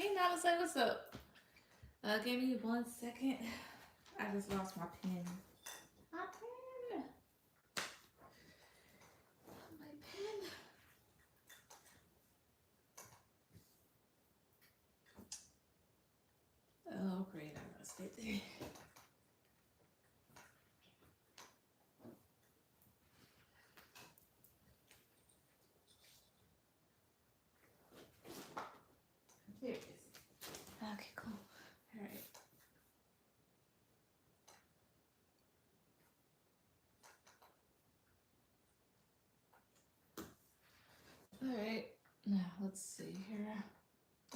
Hey, Namaste, what's up? Give me 1 second. I just lost my pen. My pen. My pen. Oh, great. I lost it. There it is. Okay, cool. All right. All right. Now, let's see here.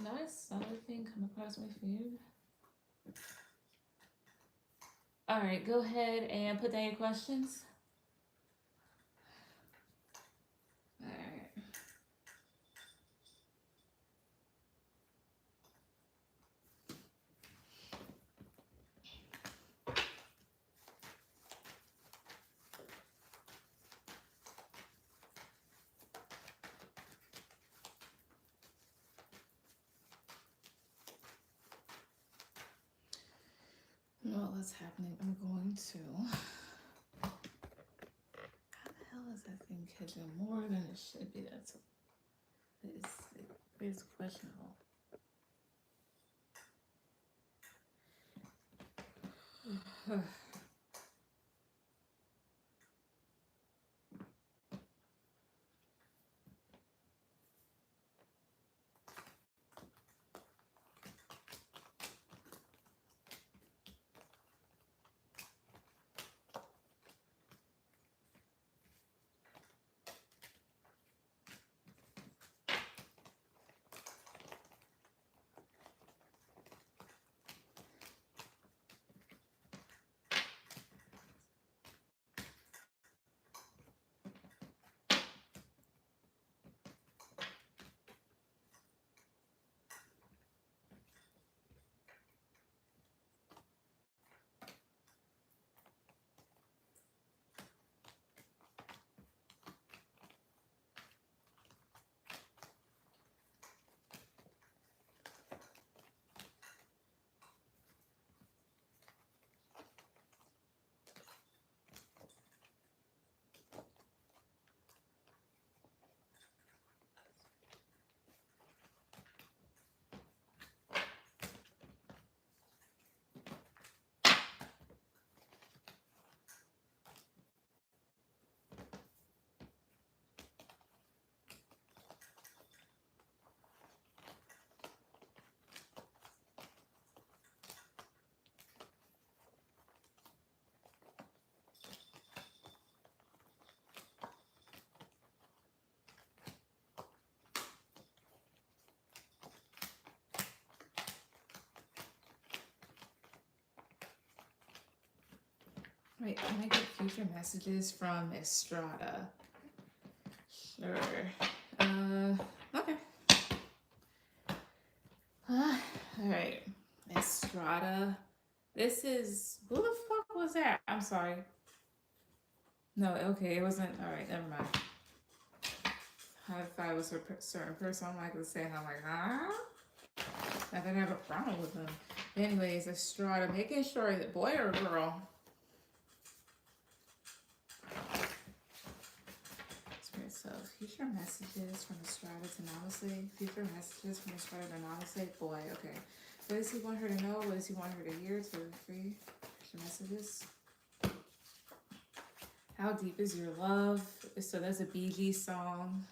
Nice. Another thing come across my feed. All right. Go ahead and put down your questions. All right. Well, what's happening? I'm going to. How the hell is that thing catching more than it should be? It's questionable. Wait, can I get future messages from Estrada? Sure. Okay. Alright. Estrada. This is. Who the fuck was that? I'm sorry. No, okay, it wasn't. Alright, never mind. I thought it was a certain person. I'm like, saying, I'm like, huh? I didn't have a problem with them. Anyways, Estrada, making sure that boy or girl. So, future messages from Estrada to Namaste. Future messages from Estrada to Namaste. Boy, okay. What does he want her to know? What does he want her to hear? To free future messages. How deep is your love? So that's a BG song.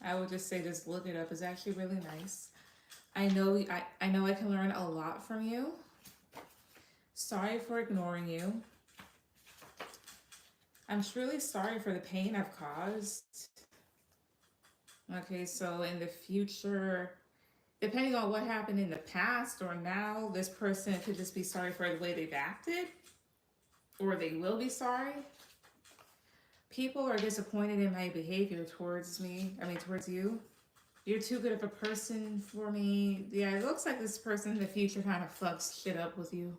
I would just say just look it up. It's actually really nice. I know I can learn a lot from you. Sorry for ignoring you. I'm truly sorry for the pain I've caused. Okay, so in the future, depending on what happened in the past or now, this person could just be sorry for the way they've acted, or they will be sorry. People are disappointed in my behavior towards you. You're too good of a person for me. Yeah, it looks like this person in the future kind of fucks shit up with you.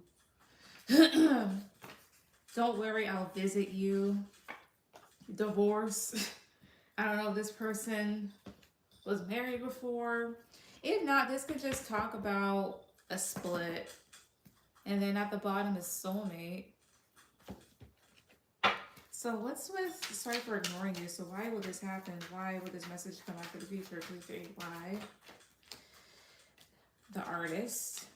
Don't worry, I'll visit you. Divorce. I don't know, this person was married before. If not, this could just talk about a split. And then at the bottom is soulmate. So what's with, sorry for ignoring you, so why would this happen? Why would this message come out for the future? Please say why. The artist.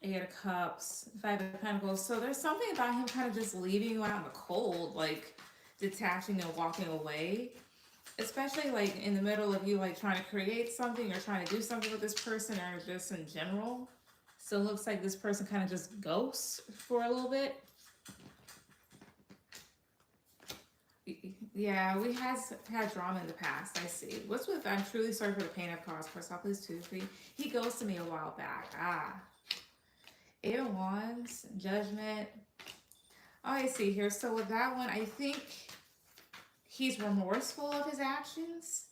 Eight of Cups, Five of Pentacles. So there's something about him kind of just leaving you out in the cold, like detaching and walking away. Especially like in the middle of you like trying to create something or trying to do something with this person or just in general. So it looks like this person kind of just ghosts for a little bit. Yeah, we had drama in the past. I see. What's with I'm truly sorry for the pain I've caused. First off, please 2, 3. He ghosted me a while back. Eight of Wands, Judgment. Oh, I see here. So with that one, I think he's remorseful of his actions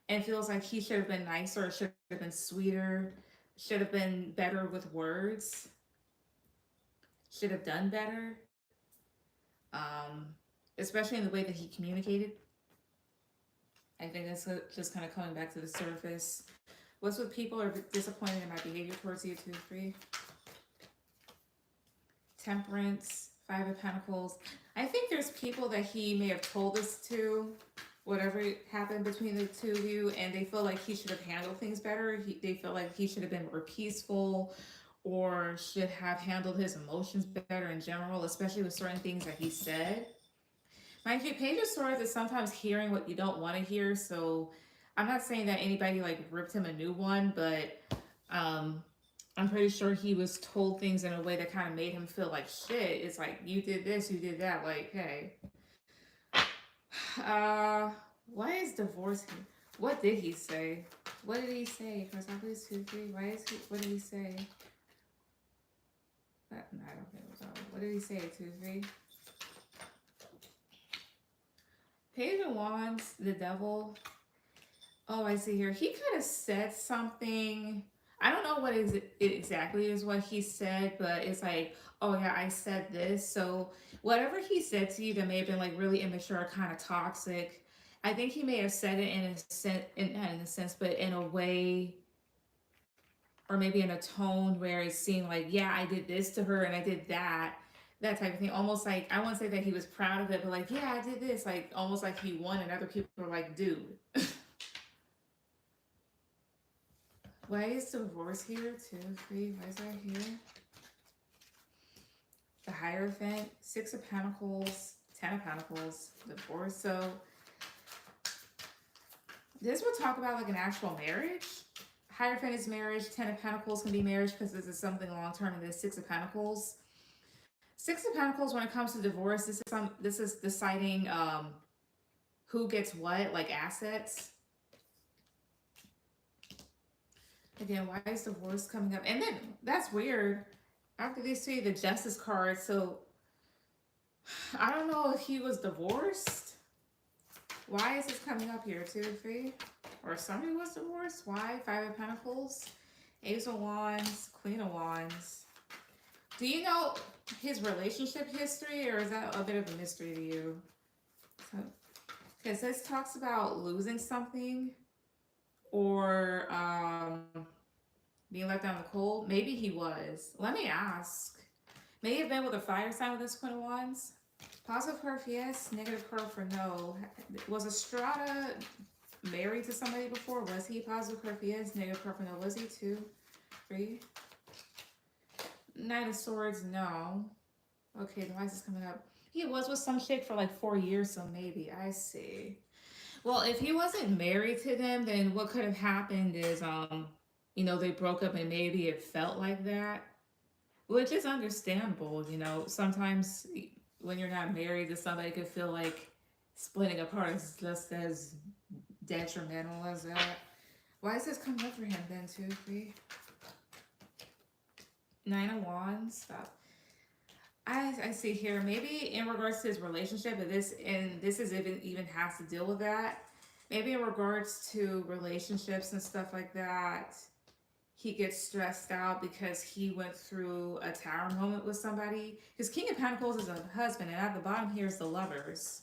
and feels like he should have been nicer, should have been sweeter, should have been better with words, should have done better. Especially in the way that he communicated. I think that's just kind of coming back to the surface. What's with people are disappointed in my behavior towards you, 2, 3. Temperance, Five of Pentacles. I think there's people that he may have told this to, whatever happened between the two of you, and they feel like he should have handled things better. They feel like he should have been more peaceful or should have handled his emotions better in general, especially with certain things that he said. Mind you, Page of Swords is sometimes hearing what you don't want to hear, so I'm not saying that anybody like ripped him a new one, but I'm pretty sure he was told things in a way that kind of made him feel like shit. It's like, you did this, you did that, like, hey. Why is divorce here? What did he say? What did he say? First off, please 2, 3. Why is he, what did he say? No, I don't think it was all. What did he say, 2, 3? Page of Wands, the Devil. Oh, I see here. He could have said something. I don't know what it exactly is what he said, but it's like, oh yeah, I said this. So whatever he said to you that may have been like really immature, kind of toxic, I think he may have said it in a sense, not in a sense, but in a way, or maybe in a tone where it seemed like, yeah, I did this to her and I did that. That type of thing. Almost like, I won't say that he was proud of it, but like, yeah, I did this. Like, almost like he won and other people were like, dude. Why is divorce here, 2, 3? Why is that here? The Hierophant, 6 of Pentacles, 10 of Pentacles, divorce. So this will talk about like an actual marriage. Hierophant is marriage. 10 of Pentacles can be marriage because this is something long-term, and this 6 of Pentacles. 6 of Pentacles, when it comes to divorce, this is deciding who gets what, like assets. Again, why is divorce coming up? And then, that's weird. After they see the Justice card, so I don't know if he was divorced. Why is this coming up here, 2, 3? Or somebody was divorced? Why? 5 of Pentacles, Ace of Wands, Queen of Wands. Do you know his relationship history, or is that a bit of a mystery to you? Because this talks about losing something, or being left out in the cold. Maybe he was. Let me ask. May have been with a fire sign with this Queen of Wands. Positive curve, yes. Negative curve for no. Was Estrada married to somebody before? Was he? Positive curve, yes. Negative curve for no. Was he? 2, 3. Knight of Swords, no. Okay, the lights is coming up. He was with some chick for like 4 years, so maybe. I see. Well, if he wasn't married to them, then what could have happened is, you know, they broke up and maybe it felt like that, which is understandable. You know, sometimes when you're not married to somebody, it could feel like splitting apart is just as detrimental as that. Why is this coming up for him then, 2, 3? 9 of Wands, stop. I see here, maybe in regards to his relationship, and this is even has to deal with that. Maybe in regards to relationships and stuff like that, he gets stressed out because he went through a tower moment with somebody. Because King of Pentacles is a husband, and at the bottom here is the Lovers.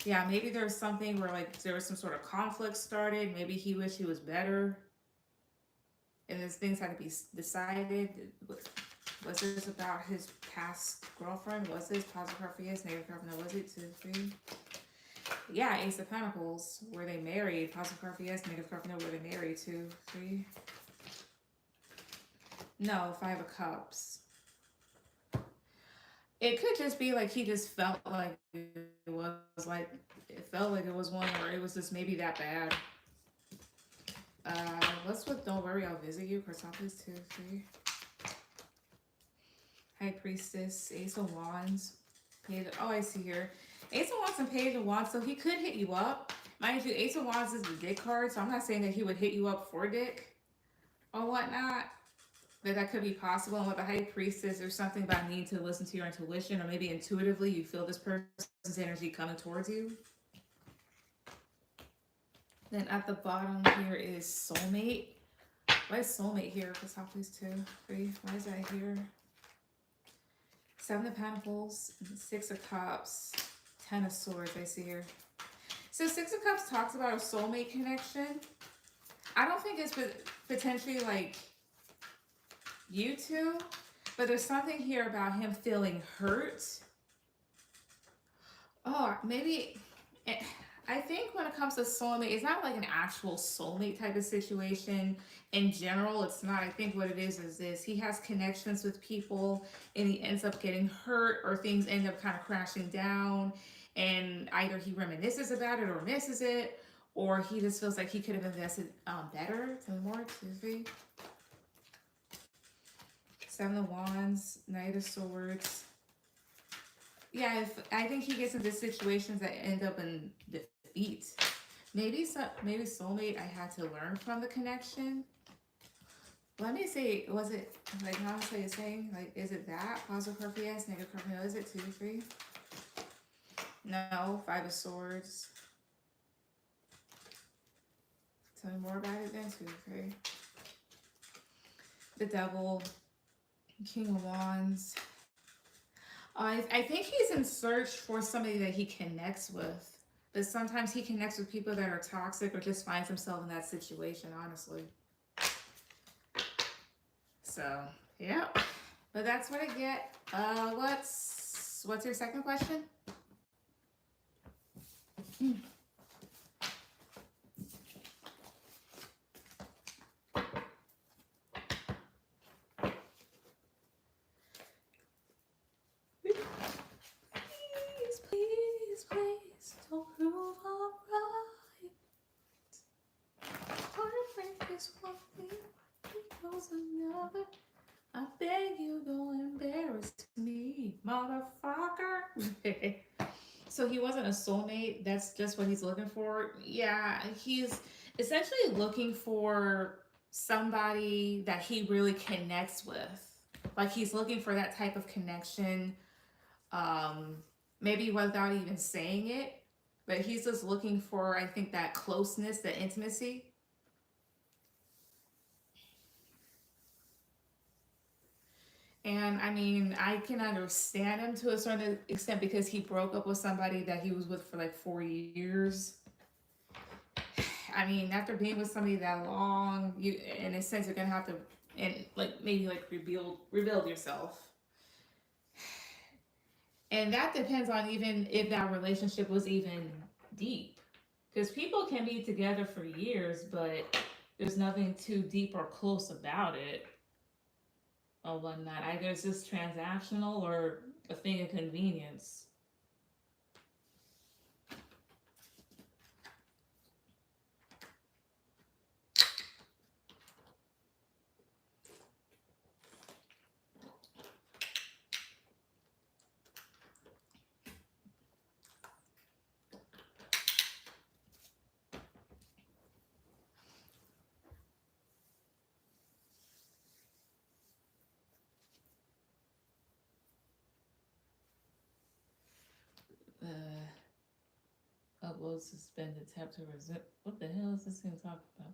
Yeah, maybe there's something where like there was some sort of conflict started. Maybe he wished he was better, and those things had to be decided. Was this about his past girlfriend? Was this positive girlfriend? Yes, negative girlfriend. No, was it 2, 3? Yeah, Ace of Pentacles. Were they married? Positive girlfriend? Yes, negative girlfriend. No, were they married? 2, 3. No, 5 of Cups. It could just be like he just felt like it was like it felt like it was one where it was just maybe that bad. What's with Don't Worry, I'll Visit You? Chrysopolis 2, 3. High Priestess, Ace of Wands, Page. Oh, I see here. Ace of Wands and Page of Wands, so he could hit you up. Mind you, Ace of Wands is the dick card, so I'm not saying that he would hit you up for dick or whatnot. But that could be possible. And with the High Priestess, there's something about needing to listen to your intuition, or maybe intuitively you feel this person's energy coming towards you. Then at the bottom here is Soulmate. Why is Soulmate here? Chrysopolis 2, 3. Why is that here? 7 of Pentacles, 6 of Cups, 10 of Swords, I see here. So 6 of Cups talks about a soulmate connection. I don't think it's potentially like you two, but there's something here about him feeling hurt. Oh, maybe, I think when it comes to soulmate, it's not like an actual soulmate type of situation. In general, it's not. I think what it is this. He has connections with people and he ends up getting hurt, or things end up kind of crashing down. And either he reminisces about it or misses it, or he just feels like he could have invested better. Tell me more. 2, 3. 7 of Wands, Knight of Swords. Yeah, I think he gets into situations that end up in defeat. Maybe soulmate, I had to learn from the connection. Let me see, was it, like, how was I saying? Like, is it that? Positive curve, yes. Negative curve, no. Is it 2, 3? No. 5 of Swords. Tell me more about it then. 2, 3. The Devil. King of Wands. I think he's in search for somebody that he connects with. But sometimes he connects with people that are toxic or just finds himself in that situation, honestly. So, yeah. But that's what I get. What's your second question? Please, don't prove I'm right. Heartbreak is one thing, goes another. I beg you, don't embarrass me, motherfucker. So he wasn't a soulmate. That's just what he's looking for. Yeah, he's essentially looking for somebody that he really connects with. Like he's looking for that type of connection. Maybe without even saying it, but he's just looking for, I think, that closeness, that intimacy. And I mean, I can understand him to a certain extent because he broke up with somebody that he was with for like 4 years. I mean, after being with somebody that long, you, in a sense, you're gonna have to, and like maybe like rebuild yourself. And that depends on even if that relationship was even deep, because people can be together for years, but there's nothing too deep or close about it. Or whatnot. Either it's just transactional or a thing of convenience. Upload suspended, tap to resume. What the hell is this thing talking about?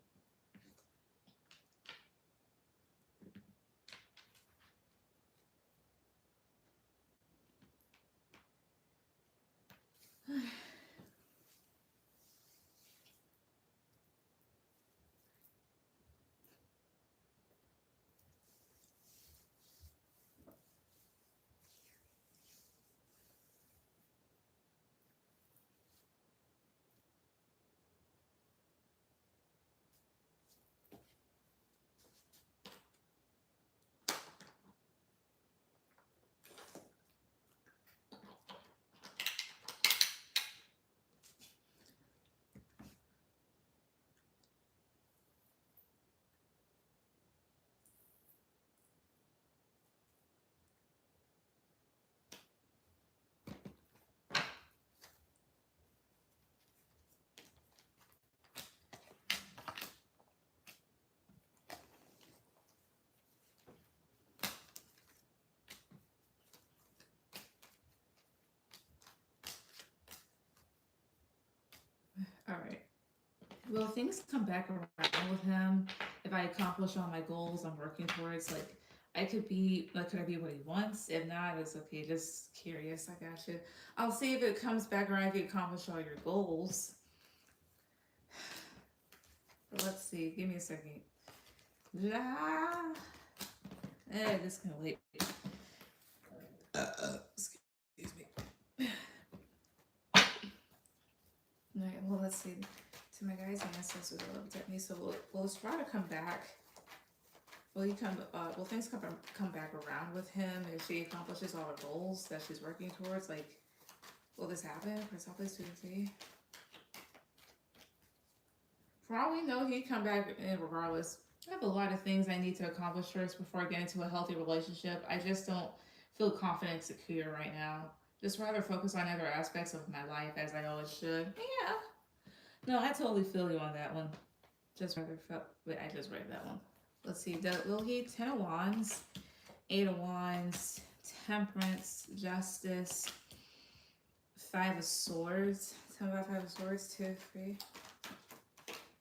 Will things come back around with him if I accomplish all my goals I'm working towards? Like, I could be, like, could I be what he wants? If not, it's okay. Just curious. I got you. I'll see if it comes back around if you accomplish all your goals. But let's see. Give me a second. Ah, this can wait. Excuse me. All right. Well, let's see. To my guys' ancestors who looked at me, so we'll try to come back. Will he come? Will things come back around with him if she accomplishes all her goals that she's working towards? Like, will this happen? Press all this 2 to 3. For all we know, he'd come back in regardless. I have a lot of things I need to accomplish first before I get into a healthy relationship. I just don't feel confident and secure right now. Just rather focus on other aspects of my life as I always should. Yeah. No, I totally feel you on that one. Just rather felt. Wait, I just read that one. Let's see. Will he 10 of Wands, 8 of Wands, Temperance, Justice, 5 of Swords. Tell me about 5 of Swords. 2, 3.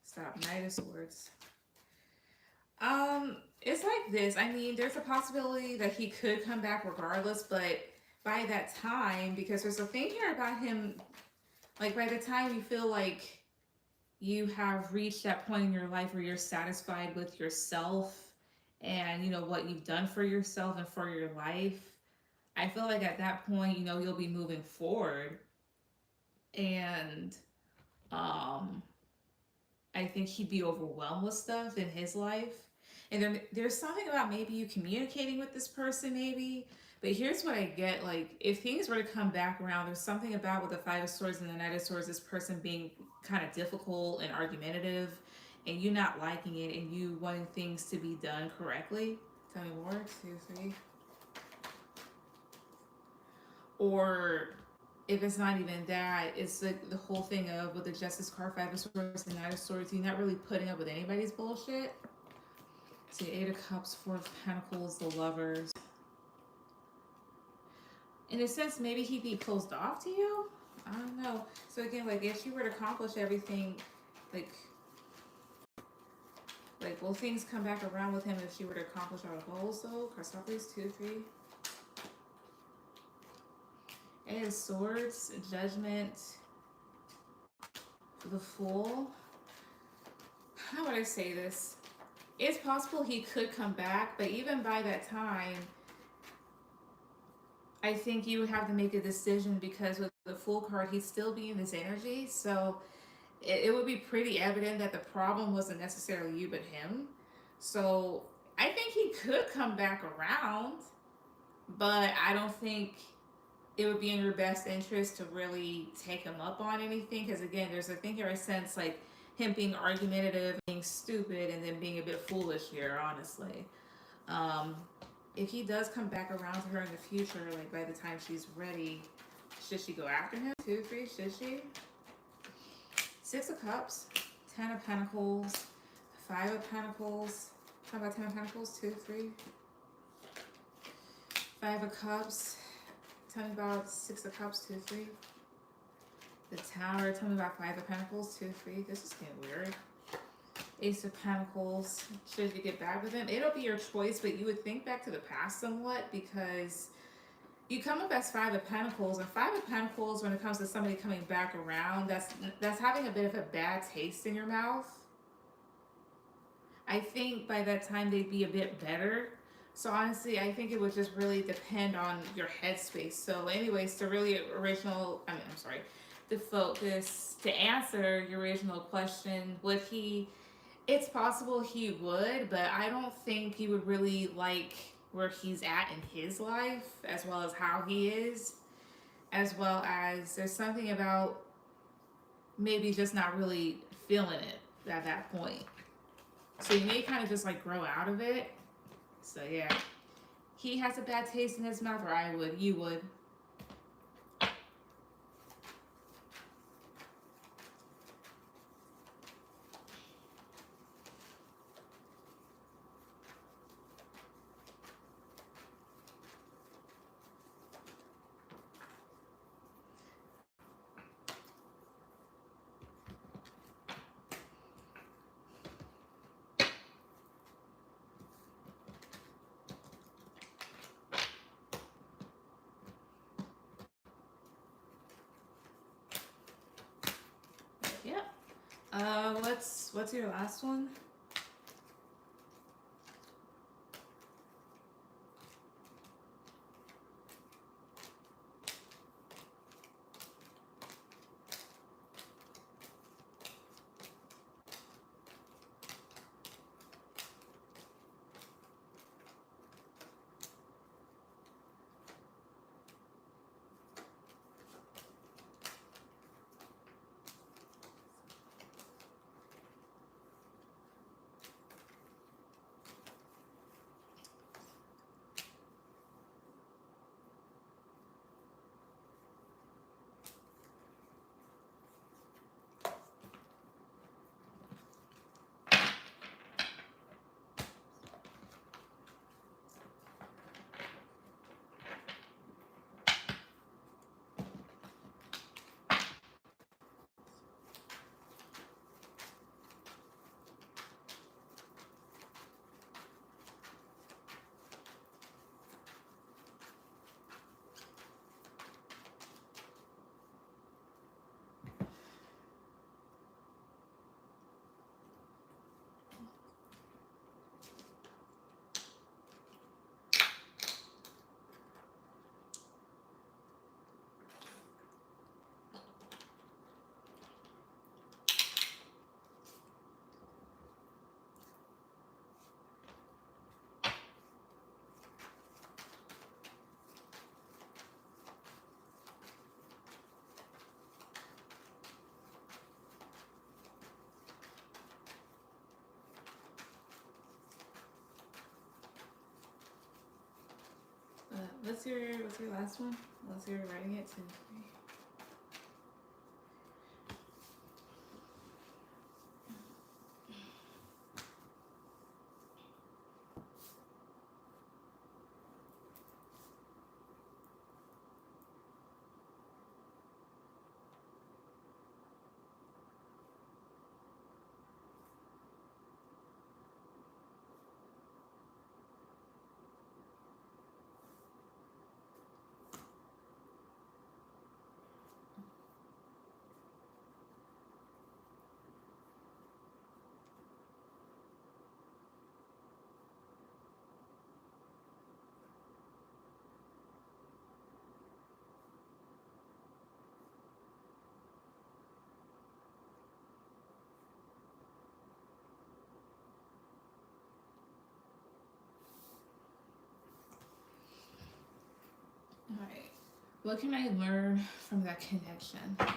Stop. Knight of Swords. It's like this. I mean, there's a possibility that he could come back regardless, but by that time, because there's a thing here about him, like by the time you feel like you have reached that point in your life where you're satisfied with yourself and you know what you've done for yourself and for your life, I feel like at that point, you know, you'll be moving forward. And I think he'd be overwhelmed with stuff in his life. And there's something about maybe you communicating with this person, maybe. But here's what I get: like, if things were to come back around, there's something about with the 5 of Swords and the Knight of Swords, this person being kind of difficult and argumentative, and you not liking it, and you wanting things to be done correctly. Tell me more. 2, 3. Or if it's not even that, it's like the whole thing of with the Justice card, 5 of Swords, and 9 of Swords, you're not really putting up with anybody's bullshit. So 8 of Cups, 4 of Pentacles, the Lovers. In a sense, maybe he'd be closed off to you. I don't know. So again, like if she were to accomplish everything, like will things come back around with him if she were to accomplish all the goals though? Cashapp, 2, 3. 8 of Swords, Judgment, the Fool. How would I say this? It's possible he could come back, but even by that time, I think you would have to make a decision because with the Fool card, he'd still be in this energy. So it would be pretty evident that the problem wasn't necessarily you, but him. So I think he could come back around, but I don't think it would be in your best interest to really take him up on anything. Because again, there's a thing here, I sense like him being argumentative, being stupid, and then being a bit foolish here, honestly. If he does come back around to her in the future, like by the time she's ready, should she go after him? 2, 3, should she? 6 of Cups, 10 of Pentacles, 5 of Pentacles. Talk about 10 of Pentacles, 2, 3. 5 of Cups. Tell me about 6 of Cups, 2, 3. The Tower. Tell me about 5 of Pentacles, 2, 3. This is getting weird. Ace of Pentacles. Should you get back with him? It'll be your choice, but you would think back to the past somewhat because you come up as 5 of Pentacles, and 5 of Pentacles, when it comes to somebody coming back around, that's having a bit of a bad taste in your mouth. I think by that time they'd be a bit better. So honestly, I think it would just really depend on your headspace. So anyways, to focus, to answer your original question, would he, it's possible he would, but I don't think he would really like where he's at in his life, as well as how he is, as well as there's something about maybe just not really feeling it at that point. So you may kind of just like grow out of it. So yeah, he has a bad taste in his mouth, or I would, you would. what's your last one? What's your last one? Unless you're writing it to. Alright. What can I learn from that connection? Alright.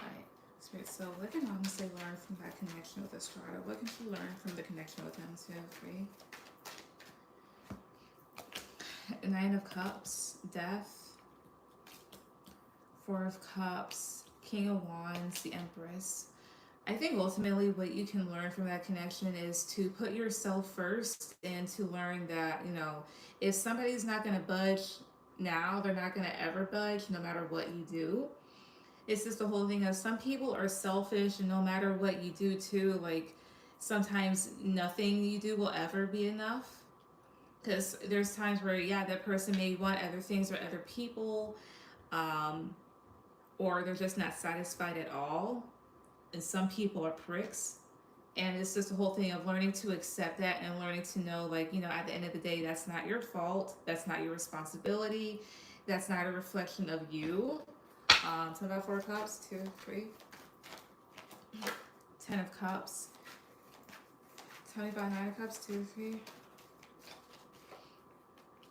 Spirit, so what can honestly learn from that connection with Estrada? What can she learn from the connection with him too? 3. Nine of Cups, Death. 4 of Cups, King of Wands, the Empress. I think ultimately what you can learn from that connection is to put yourself first and to learn that, you know, if somebody's not going to budge now, they're not going to ever budge no matter what you do. It's just the whole thing of some people are selfish, and no matter what you do too, like sometimes nothing you do will ever be enough. Because there's times where, yeah, that person may want other things or other people, or they're just not satisfied at all. And some people are pricks. And it's just the whole thing of learning to accept that and learning to know, like, you know, at the end of the day, that's not your fault. That's not your responsibility. That's not a reflection of you. So about 4 of Cups, 2, 3. 10 of Cups. Tell me about 9 of Cups, 2, 3.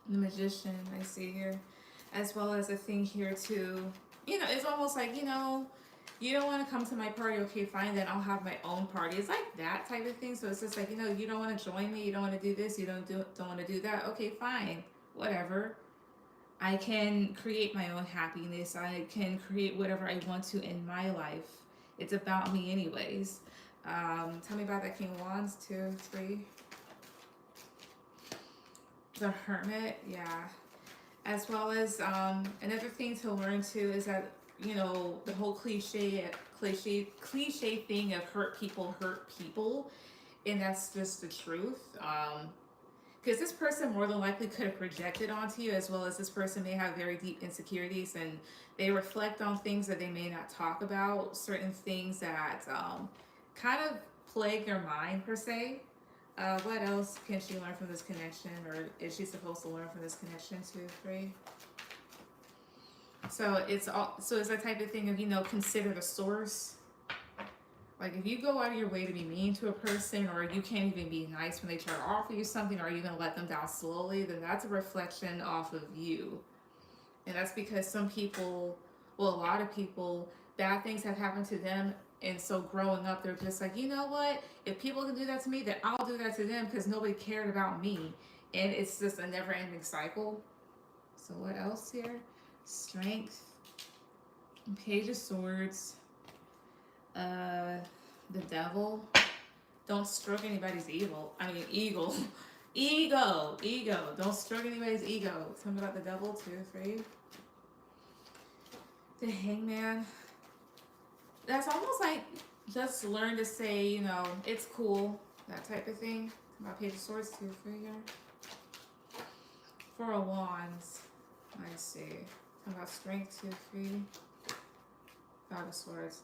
The Magician, I see here. As well as a thing here too. You know, it's almost like, you know, you don't want to come to my party, okay, fine, then I'll have my own party. It's like that type of thing. So it's just like, you know, you don't want to join me, you don't want to do this, you don't want to do that. Okay, fine, whatever. I can create my own happiness. I can create whatever I want to in my life. It's about me anyways. Tell me about that King of Wands, 2, 3. The Hermit, yeah. As well as another thing to learn too is that, you know, the whole cliche thing of hurt people, and that's just the truth. Because this person more than likely could have projected onto you, as well as this person may have very deep insecurities, and they reflect on things that they may not talk about, certain things that kind of plague their mind per se. What else can she learn from this connection, or is she supposed to learn from this connection? 2, 3. So it's all. So it's that type of thing of, you know, consider the source. Like if you go out of your way to be mean to a person, or you can't even be nice when they try to offer you something, or you're gonna let them down slowly, then that's a reflection off of you. And that's because some people, well, a lot of people, bad things have happened to them. And so growing up, they're just like, you know what? If people can do that to me, then I'll do that to them because nobody cared about me. And it's just a never ending cycle. So what else here? Strength. Page of Swords. The Devil. Don't stroke anybody's ego. Ego. Don't stroke anybody's ego. Tell me about the Devil. 2, 3. The Hangman. That's almost like just learn to say, you know, it's cool. That type of thing. About Page of Swords. 2, 3 here. 4 of Wands. I see. About Strength. 2, 3. 5 of Swords.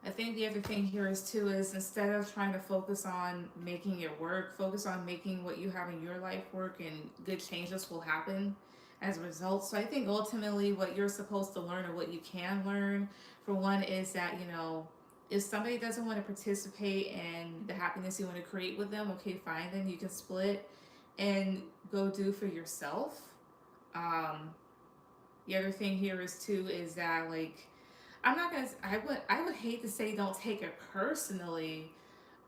I think the other thing here is too is instead of trying to focus on making it work, focus on making what you have in your life work, and good changes will happen as a result. So I think ultimately what you're supposed to learn, or what you can learn, for one, is that, you know, if somebody doesn't want to participate in the happiness you want to create with them, okay, fine, then you can split and go do for yourself. The other thing here is too is that, like, I'm not gonna. I would hate to say don't take it personally,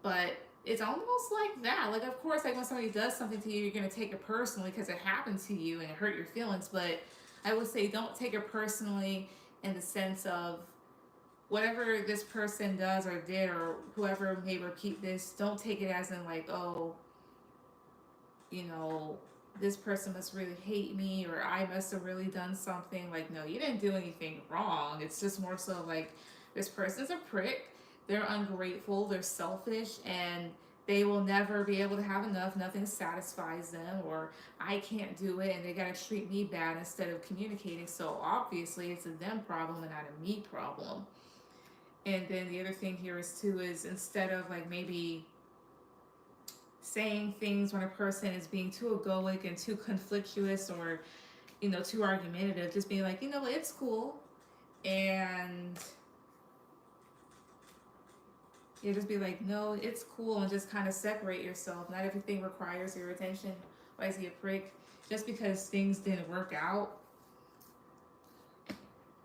but it's almost like that. Like, of course, like when somebody does something to you, you're gonna take it personally because it happened to you and it hurt your feelings. But I would say don't take it personally in the sense of whatever this person does or did, or whoever may repeat this. Don't take it as in like, oh, you know, this person must really hate me, or I must have really done something. Like, no, you didn't do anything wrong. It's just more so like this person's a prick, they're ungrateful, they're selfish, and they will never be able to have enough. Nothing satisfies them, or I can't do it and they gotta treat me bad instead of communicating. So obviously it's a them problem and not a me problem. And then the other thing here is too is instead of like maybe saying things when a person is being too egoic and too conflictuous, or, you know, too argumentative, just being like, you know, it's cool. And you just be like, no, it's cool, and just kind of separate yourself. Not everything requires your attention. Why is he a prick? Just because things didn't work out.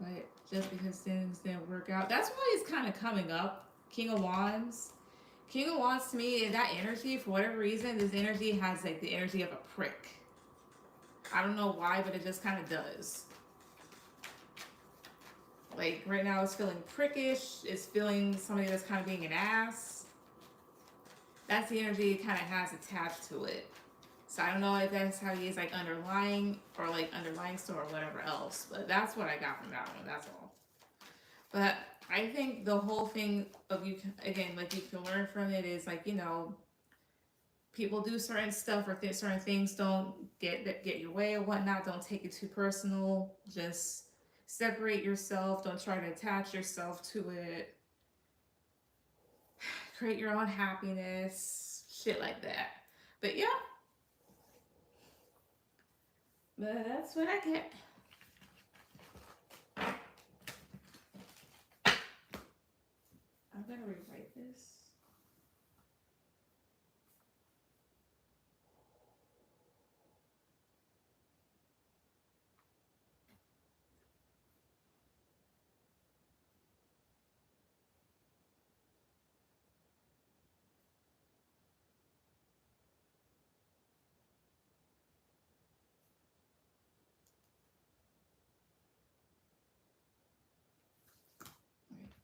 Right? Just because things didn't work out. That's why it's kind of coming up. King of Wands. King of Wands to me, that energy, for whatever reason, this energy has like the energy of a prick. I don't know why, but it just kind of does. Like right now it's feeling prickish. It's feeling somebody that's kind of being an ass. That's the energy it kind of has attached to it. So I don't know if that's how he is, like underlying, or like underlying store or whatever else. But that's what I got from that one. That's all. But I think the whole thing of you, again, like you can learn from it is like, you know, people do certain stuff, or certain things don't get your way or whatnot. Don't take it too personal. Just separate yourself. Don't try to attach yourself to it. Create your own happiness. Shit like that. But yeah. But that's what I get. I'm gonna rewrite this.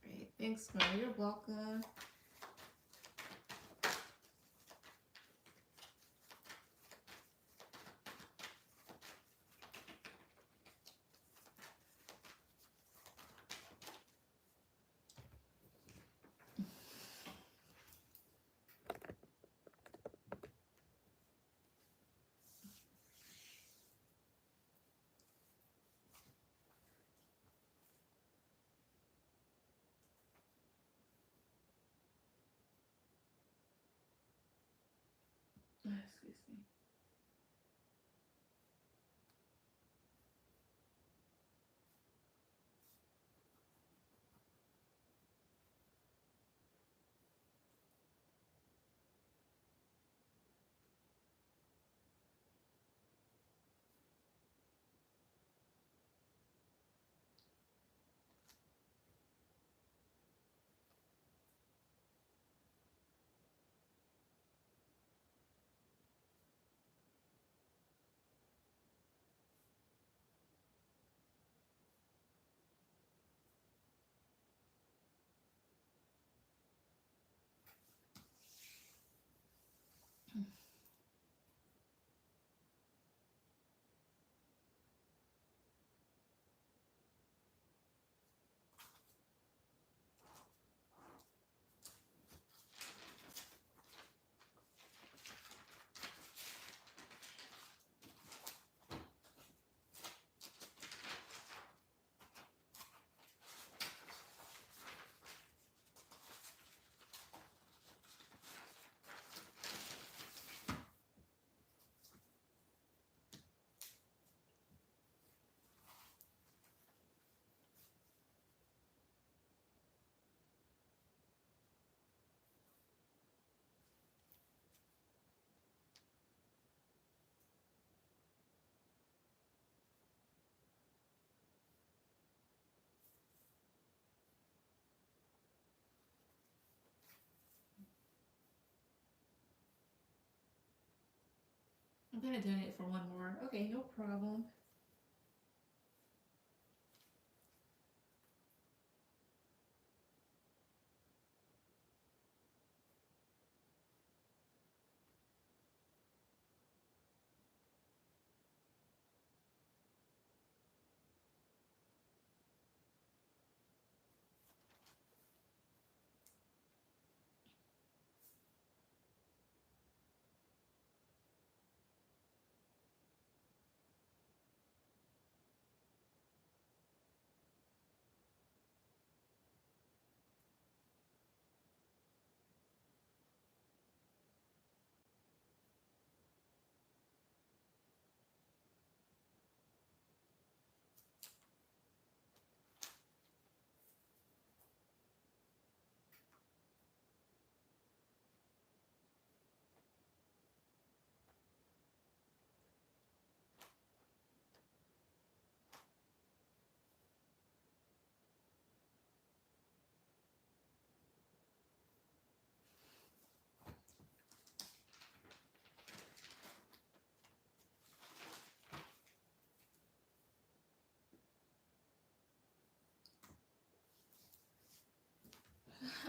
Right. Thanks, Mo. You're welcome. Excuse me. I'm gonna donate for one more. Okay, no problem.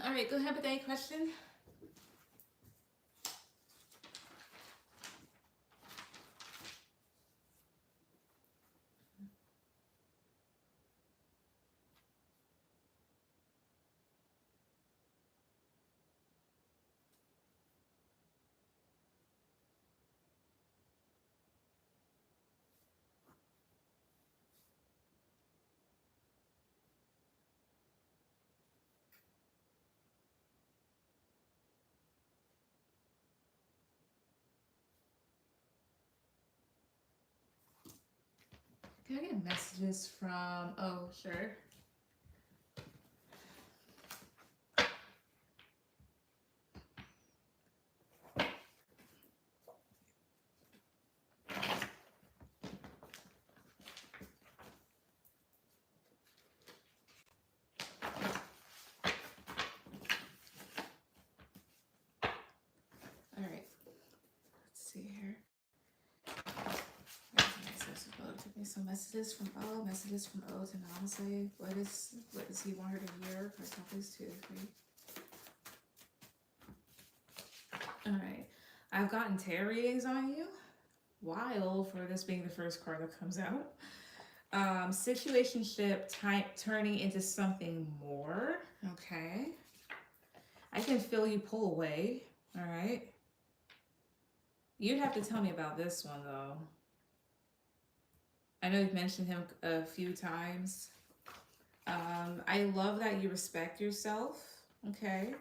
All right, go ahead with any question. Can I get messages from? Oh, sure. All right. Let's see here. Took me some messages from O. Messages from O to Namaste. What does he want her to hear? Press please 2 3. All right. I've gotten tarot readings on you. Wild for this being the first card that comes out. Situationship turning into something more. Okay. I can feel you pull away. All right. You'd have to tell me about this one though. I know you've mentioned him a few times. I love that you respect yourself. Okay.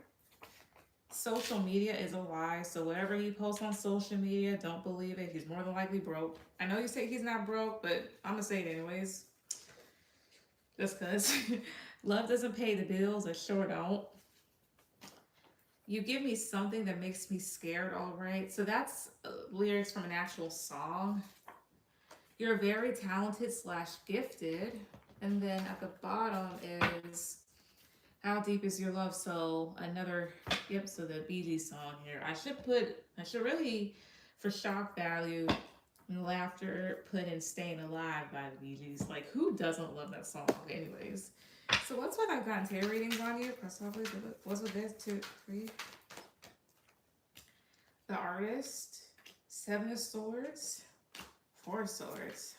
social media is a lie. So whatever he posts on social media, don't believe it. He's more than likely broke. I know you say he's not broke, but I'm gonna say it anyways. Just cause love doesn't pay the bills, it sure don't. You give me something that makes me scared, all right. So that's lyrics from an actual song. You're very talented slash gifted. And then at the bottom is how deep is your love? So another, yep, so the Bee Gees song here. I should really, for shock value and laughter, put in Staying Alive by the Bee Gees. Like, who doesn't love that song? Anyways. So what's what I've gotten tarot readings on you? What's with this? 2, 3. The Artist, 7 of Swords, 4 of Swords.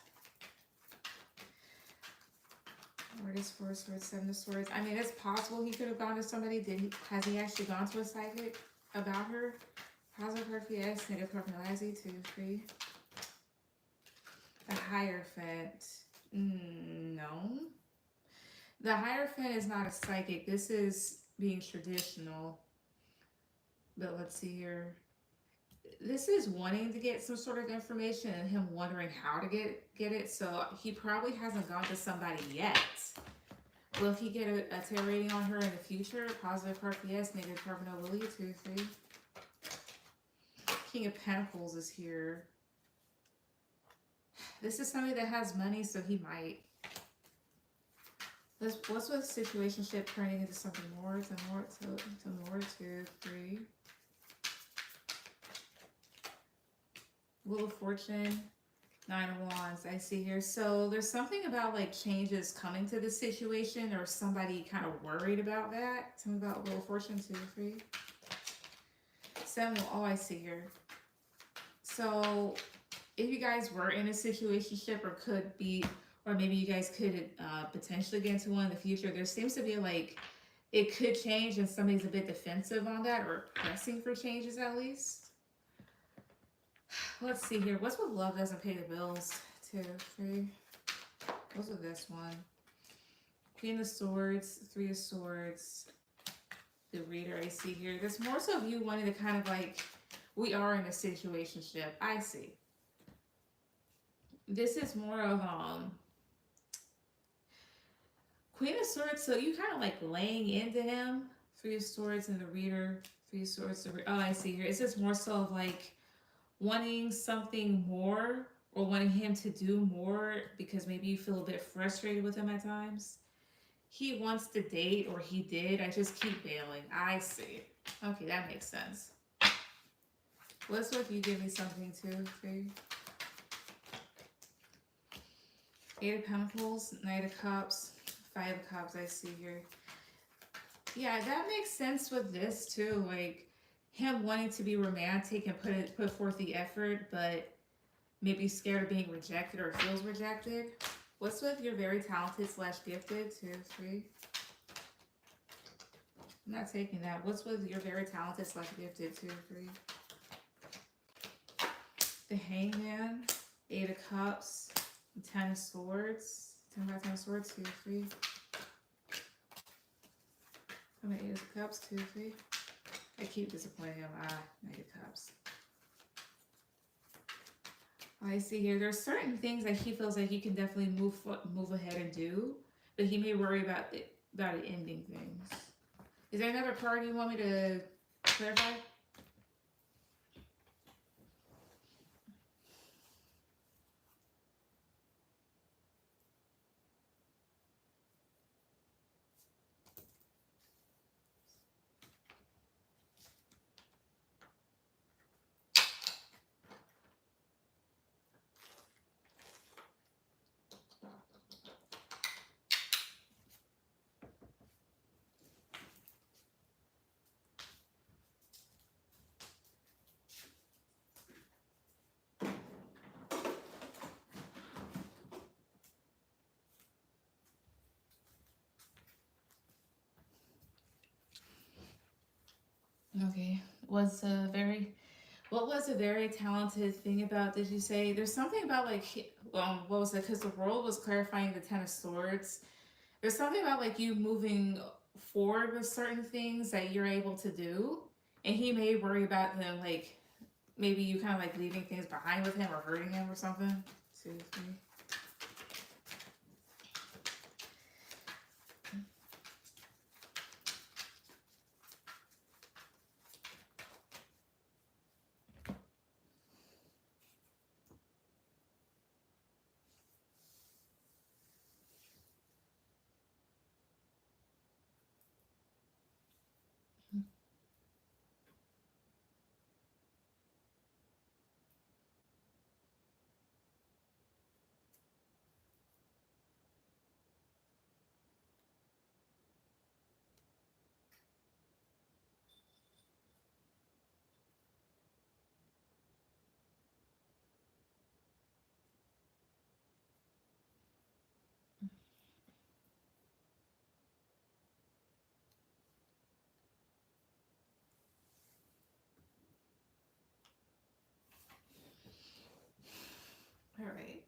Artist, 4 of Swords, 7 of Swords. I mean, it's possible he could have gone to somebody. Has he actually gone to a psychic about her? Positive card for yes, negative card for no. Has he? 2, 3. The Hierophant. No. The Hierophant is not a psychic. This is being traditional. But let's see here. This is wanting to get some sort of information and him wondering how to get it. So he probably hasn't gone to somebody yet. Will he get a tarot reading on her in the future? Positive card for yes, negative card for no. Will he? 2, 3. King of Pentacles is here. This is somebody that has money, so he might. What's with situationship turning into something more? To more. 2, 3. Wheel of Fortune, 9 of Wands, I see here. So there's something about like changes coming to the situation or somebody kind of worried about that. Something about Wheel of Fortune, 2, 3. 7, oh, I see here. So if you guys were in a situationship or could be, or maybe you guys could potentially get into one in the future, there seems to be like, it could change and somebody's a bit defensive on that or pressing for changes at least. Let's see here. What's with love doesn't pay the bills? 2, 3. What's with this one? Queen of Swords, 3 of Swords. The Reader I see here. There's more so of you wanting to kind of like, we are in a situationship. I see. This is more of Queen of Swords. So you kind of like laying into him. 3 of Swords and the Reader. 3 of Swords. Oh, I see here. It's just more so of like wanting something more or wanting him to do more because maybe you feel a bit frustrated with him at times. He wants to date or he did. I just keep bailing. I see. Okay, that makes sense. What's with you give me something 2, 3. 8 of Pentacles, Knight of Cups, 5 of Cups I see here. Yeah, that makes sense with this too. Like him wanting to be romantic and put forth the effort, but maybe scared of being rejected or feels rejected. What's with you're very talented slash gifted? 2, 3. I'm not taking that. What's with you're very talented slash gifted? 2, 3. The Hangman, 8 of Cups, 10 of Swords, 10 by 10 of Swords, 2, 3. I'm at 8 of Cups, 2, 3. I keep disappointing him. 9 of Cups. I see here. There's certain things that he feels like he can definitely move ahead and do, but he may worry about it ending things. Is there another card you want me to clarify? Okay. What was a very talented thing about, did you say? There's something about like, what was it? Because the world was clarifying the 10 of Swords. There's something about like you moving forward with certain things that you're able to do. And he may worry about them, like, maybe you kind of like leaving things behind with him or hurting him or something. 2, 3. All right.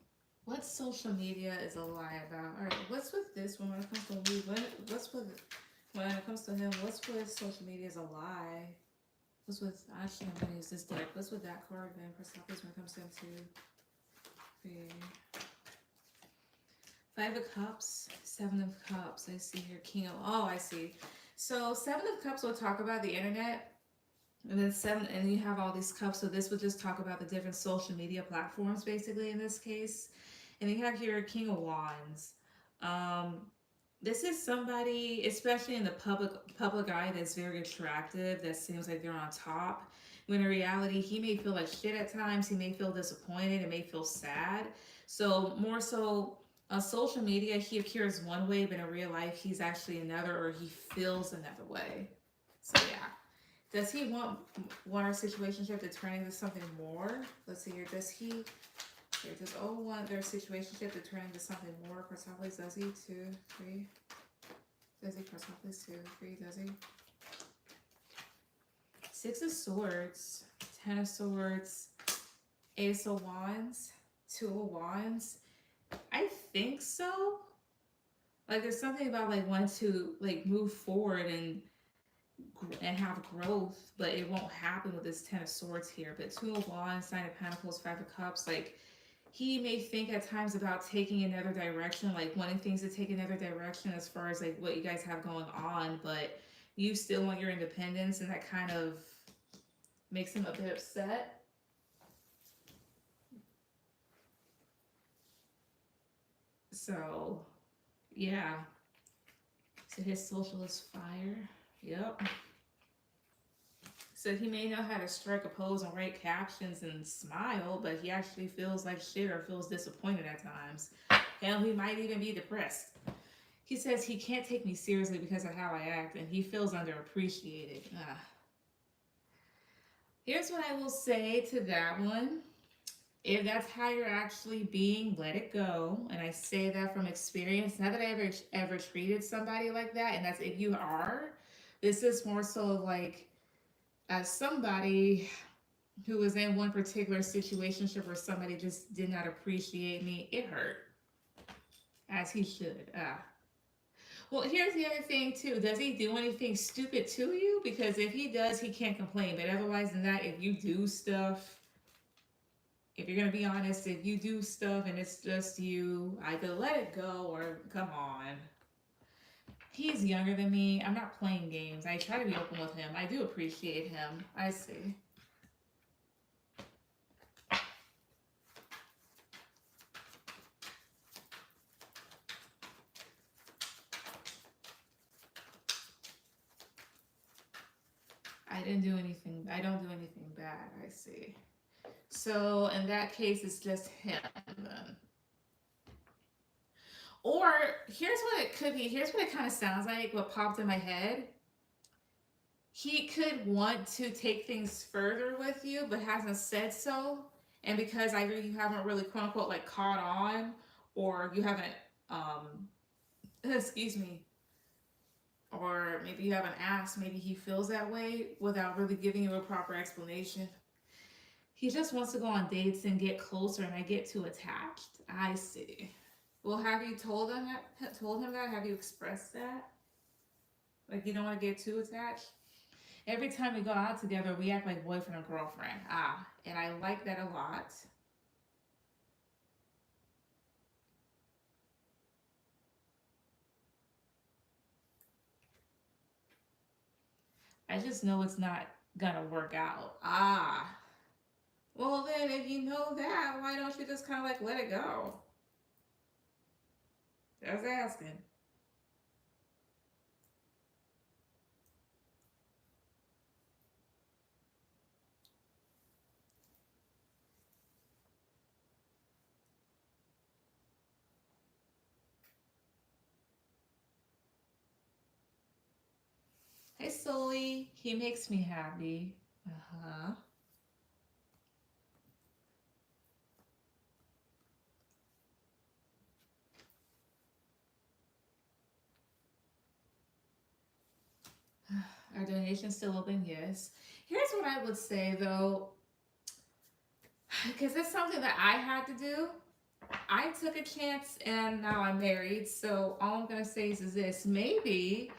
What social media is a lie about? All right. What's with this one when it comes to me? What's with when it comes to him? What's with social media is a lie? What's with actually? I'm gonna use this deck. What's with that card then? For selfies when it comes to him too. 3. 5 of Cups, 7 of Cups. I see here. King of. Oh, I see. So 7 of Cups will talk about the internet. And then 7, and you have all these cups. So this would just talk about the different social media platforms, basically, in this case. And you have here King of Wands. Um, this is somebody, especially in the public eye, that's very attractive. That seems like they're on top. When in reality, he may feel like shit at times. He may feel disappointed. It may feel sad. So more so on social media, he appears one way, but in real life, he's actually another, or he feels another way. So yeah. Does he want our situationship to turn into something more? Let's see here. Does O want their situationship to turn into something more? Persepolis, does he? 2, 3. Does he? Persepolis, 2, 3. Does he? 6 of Swords, 10 of Swords, Ace of Wands, 2 of Wands. I think so. Like there's something about like wanting to like move forward and have growth, but it won't happen with this 10 of Swords here. But 2 of Wands, 9 of Pentacles, 5 of Cups, like he may think at times about taking another direction, like wanting things to take another direction as far as like what you guys have going on, but you still want your independence, and that kind of makes him a bit upset. So yeah, so his socialist fire. Yep. So he may know how to strike a pose and write captions and smile, but he actually feels like shit or feels disappointed at times. Hell, he might even be depressed. He says he can't take me seriously because of how I act, and he feels underappreciated. Here's what I will say to that one. If that's how you're actually being, let it go. And I say that from experience. Not that I ever treated somebody like that, and that's if you are. This is more so like as somebody who was in one particular situation where somebody just did not appreciate me, it hurt. As he should. Well, here's the other thing too. Does he do anything stupid to you? Because if he does, he can't complain. But otherwise than that, if you do stuff, if you're gonna be honest, if you do stuff and it's just you, either let it go or come on. He's younger than me. I'm not playing games. I try to be open with him. I do appreciate him. I see. I didn't do anything. I don't do anything bad. I see. So in that case, it's just him then. Or here's what it could be. Here's what it kind of sounds like. What popped in my head. He could want to take things further with you, but hasn't said so. And because either you haven't really quote unquote like caught on, or you haven't excuse me, or maybe you haven't asked, maybe he feels that way without really giving you a proper explanation. He just wants to go on dates and get closer and I get too attached. I see. Well, have you told him that? Have you expressed that? Like you don't want to get too attached? Every time we go out together, we act like boyfriend and girlfriend. Ah, and I like that a lot. I just know it's not gonna work out. Ah, well then, if you know that, why don't you just kind of like let it go? Just asking. Hey, Sully, he makes me happy. Uh huh. Are donations still open? Yes. Here's what I would say though, because it's something that I had to do. I took a chance and now I'm married. So all I'm gonna say is this: maybe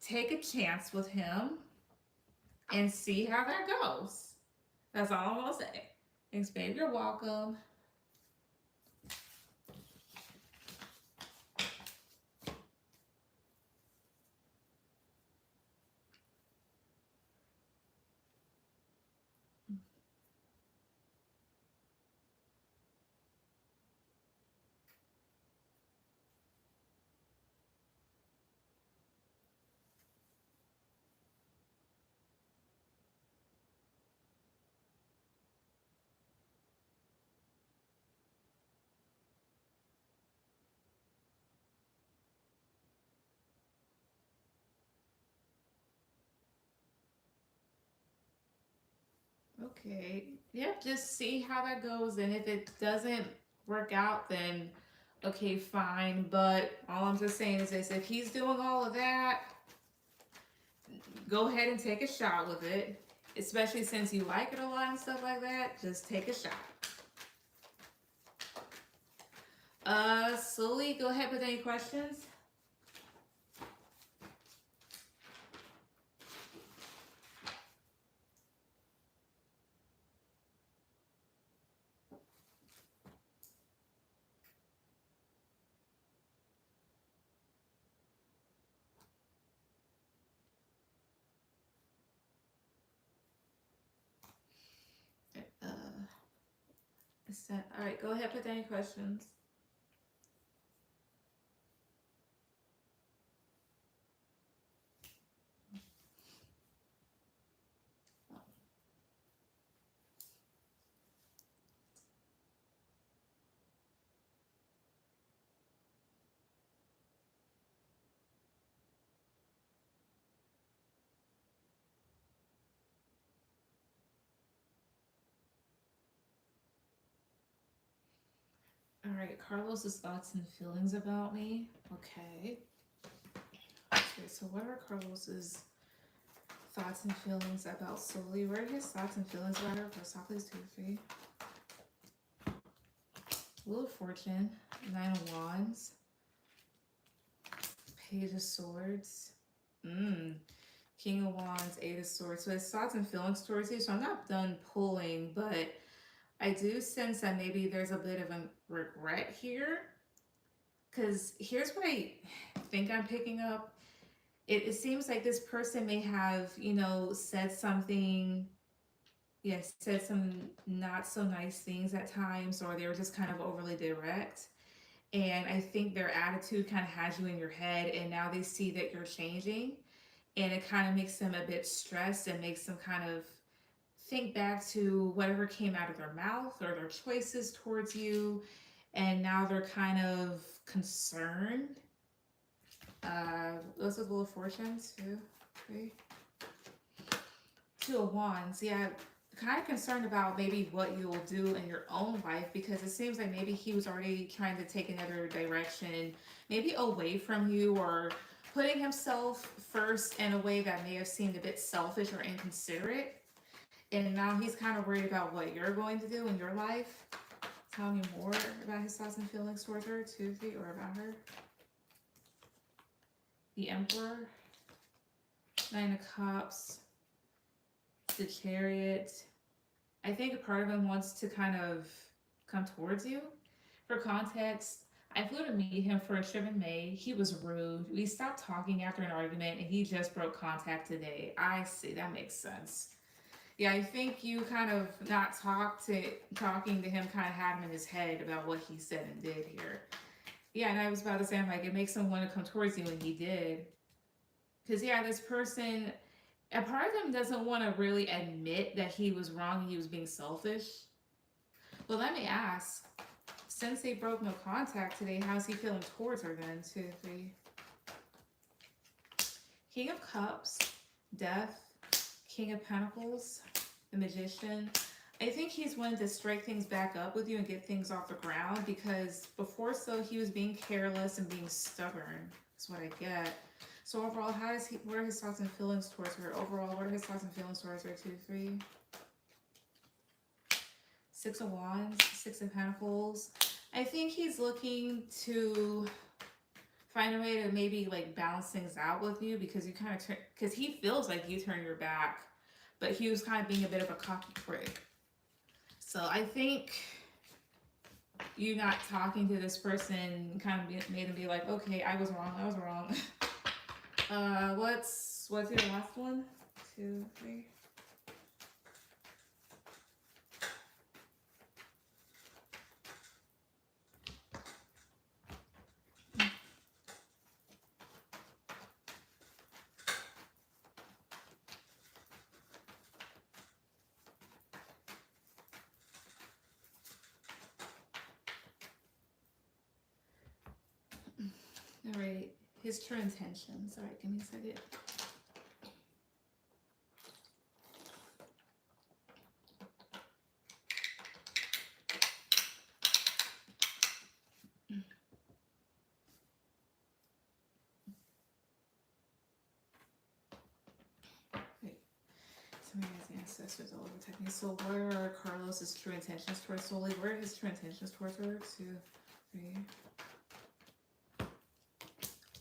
take a chance with him and see how that goes. That's all I'm gonna say. Thanks, babe. You're welcome. Okay. Yep. Just see how that goes, and if it doesn't work out, then okay, fine. But all I'm just saying is this: if he's doing all of that, go ahead and take a shot with it. Especially since you like it a lot and stuff like that, just take a shot. Sully, go ahead with any questions. Uh, all right, go ahead with any questions. All right, Carlos's thoughts and feelings about me. Okay. Okay, so what are Carlos's thoughts and feelings about Sully? What are his thoughts and feelings about her? First off, please, 2, 3. Wheel of Fortune, 9 of Wands, Page of Swords, King of Wands, 8 of Swords. So his thoughts and feelings towards you. So I'm not done pulling, but I do sense that maybe there's a bit of a regret here. Because here's what I think I'm picking up. It seems like this person may have, said something, yes, said some not so nice things at times, or they were just kind of overly direct. And I think their attitude kind of has you in your head, and now they see that you're changing, and it kind of makes them a bit stressed and makes them kind of think back to whatever came out of their mouth or their choices towards you, and now they're kind of concerned. Those are the Wheel of Fortune, 2, 3. 2 of Wands, yeah. Kind of concerned about maybe what you will do in your own life, because it seems like maybe he was already trying to take another direction, maybe away from you, or putting himself first in a way that may have seemed a bit selfish or inconsiderate. And now he's kind of worried about what you're going to do in your life. Tell me more about his thoughts and feelings towards her, 2, 3, or about her. The Emperor, 9 of Cups, The Chariot. I think a part of him wants to kind of come towards you. For context, I flew to meet him for a trip in May. He was rude. We stopped talking after an argument and he just broke contact today. I see, that makes sense. Yeah, I think you kind of not talking to him kind of had him in his head about what he said and did here. Yeah, and I was about to say, I'm like, it makes him want to come towards you, and he did. Because, yeah, this person, a part of him doesn't want to really admit that he was wrong and he was being selfish. But let me ask, since they broke no contact today, how's he feeling towards her then? 2, 3. King of Cups, Death, King of Pentacles, the Magician. I think he's wanting to strike things back up with you and get things off the ground, because before he was being careless and being stubborn. That's what I get. So overall, what are his thoughts and feelings towards her? Overall, what are his thoughts and feelings towards her? 2, 3. 6 of Wands, 6 of Pentacles. I think he's looking to find a way to maybe like balance things out with you, because you kind of because he feels like you turn your back, but he was kind of being a bit of a cocky prick. So I think you not talking to this person kind of made him be like, okay, I was wrong. What's your last one? 2, 3. All right, his true intentions. All right, give me a second. Wait, somebody has ancestors all over technique. So what are Carlos's true intentions towards Soli? What are his true intentions towards her? 2, 3.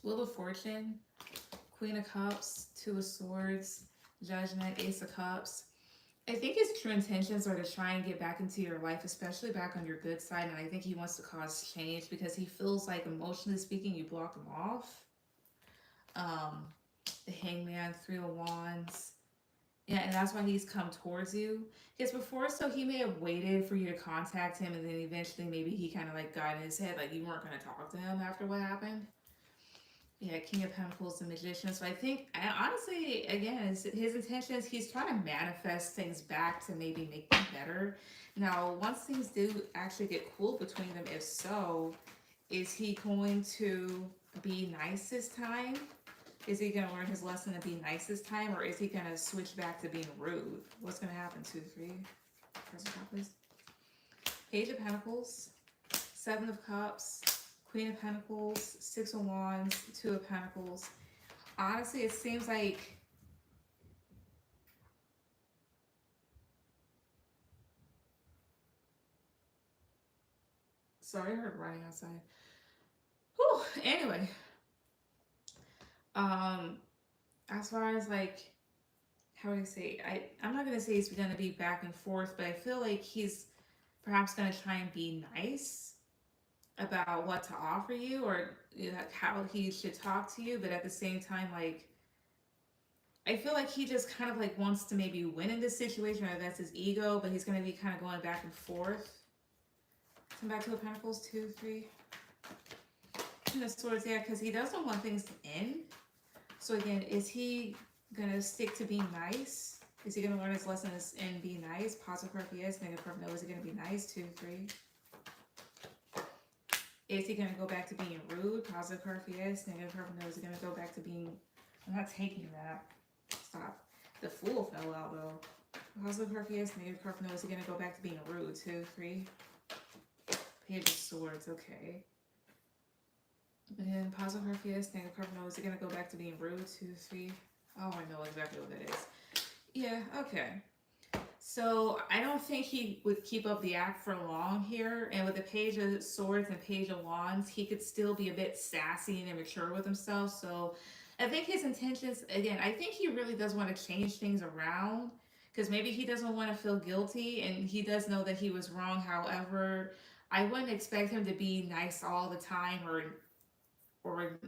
Wheel of Fortune, Queen of Cups, 2 of Swords, Judgment, Ace of Cups. I think his true intentions are to try and get back into your life, especially back on your good side. And I think he wants to cause change because he feels like, emotionally speaking, you blocked him off. The Hangman, 3 of Wands. Yeah, and that's why he's come towards you. Because before, he may have waited for you to contact him, and then eventually maybe he kind of like got in his head like you weren't going to talk to him after what happened. Yeah, King of Pentacles, the Magician. So I think, honestly, again, his intentions, he's trying to manifest things back to maybe make them better. Now, once things do actually get cool between them, if so, is he going to be nice this time? Is he going to learn his lesson and be nice this time? Or is he going to switch back to being rude? What's going to happen? 2, 3. First top, please. Page of Pentacles, 7 of Cups, Queen of Pentacles, 6 of Wands, 2 of Pentacles. Honestly, it seems like sorry, I heard running outside. Whew. Anyway, as far as like, how do I say? I'm not gonna say he's gonna be back and forth, but I feel like he's perhaps gonna try and be nice about what to offer you, or like how he should talk to you, but at the same time, like, I feel like he just kind of like wants to maybe win in this situation, or that's his ego, but he's going to be kind of going back and forth. Come back to a Pentacles, 2, 3. And the Swords, yeah, because he doesn't want things to end. So again, is he going to stick to being nice? Is he going to learn his lessons and be nice? Positive card, yes. Negative card, no. Is he going to be nice? 2, 3. Is he going to go back to being rude? Positive card, yes. Negative card, no. Is he going to go back to being... I'm not taking that. Stop. The Fool fell out, though. Positive card, yes. Negative card, no. Is he going to go back to being rude? 2, 3. Page of Swords, okay. And then positive card, yes. Negative card, no. Is he going to go back to being rude? 2, 3. Oh, I know exactly what that is. Yeah, okay. So I don't think he would keep up the act for long here. And with the Page of Swords and Page of Wands, he could still be a bit sassy and immature with himself. So I think his intentions, again, I think he really does want to change things around. because maybe he doesn't want to feel guilty, and he does know that he was wrong. However, I wouldn't expect him to be nice all the time, or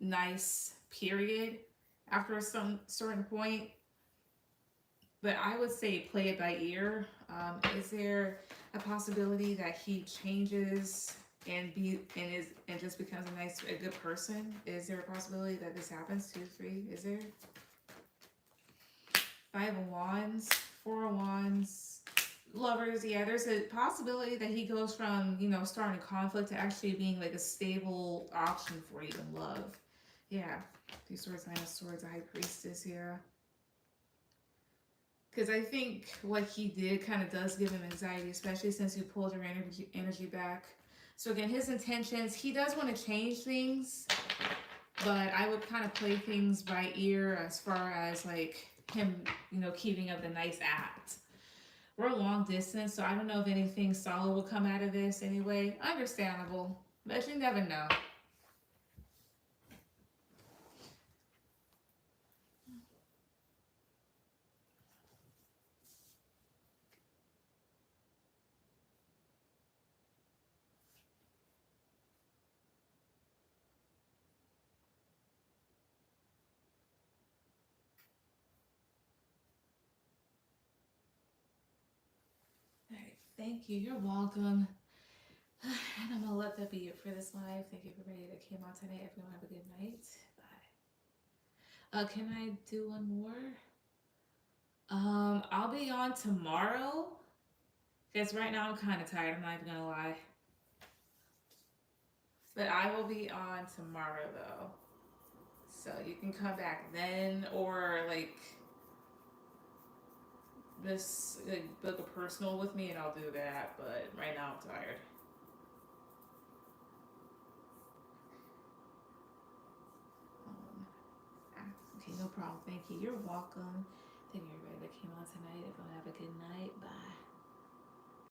nice period after some certain point. But I would say play it by ear. Is there a possibility that he changes and just becomes a good person? Is there a possibility that this happens? 2, 3. Is there? 5 of Wands, 4 of Wands. Lovers, yeah, there's a possibility that he goes from, starting a conflict to actually being like a stable option for you in love. Yeah, 2 Swords, 9 of Swords, a High Priestess here. Because I think what he did kind of does give him anxiety, especially since you pulled your energy back. So again, his intentions, he does want to change things, but I would kind of play things by ear as far as like him, keeping up the nice act. We're a long distance, so I don't know if anything solid will come out of this anyway. Understandable, but you never know. All right, thank you. You're welcome. And I'm gonna let that be it for this live. Thank you everybody that came out today. Everyone have a good night. Bye. Can I do one more? I'll be on tomorrow. Because right now I'm kind of tired. I'm not even gonna lie. But I will be on tomorrow though. So you can come back then, or like this, like, book a personal with me and I'll do that. But right now I'm tired. Um, okay, no problem. Thank you. You're welcome. Thank you everybody that came on tonight. Everyone have a good night. Bye.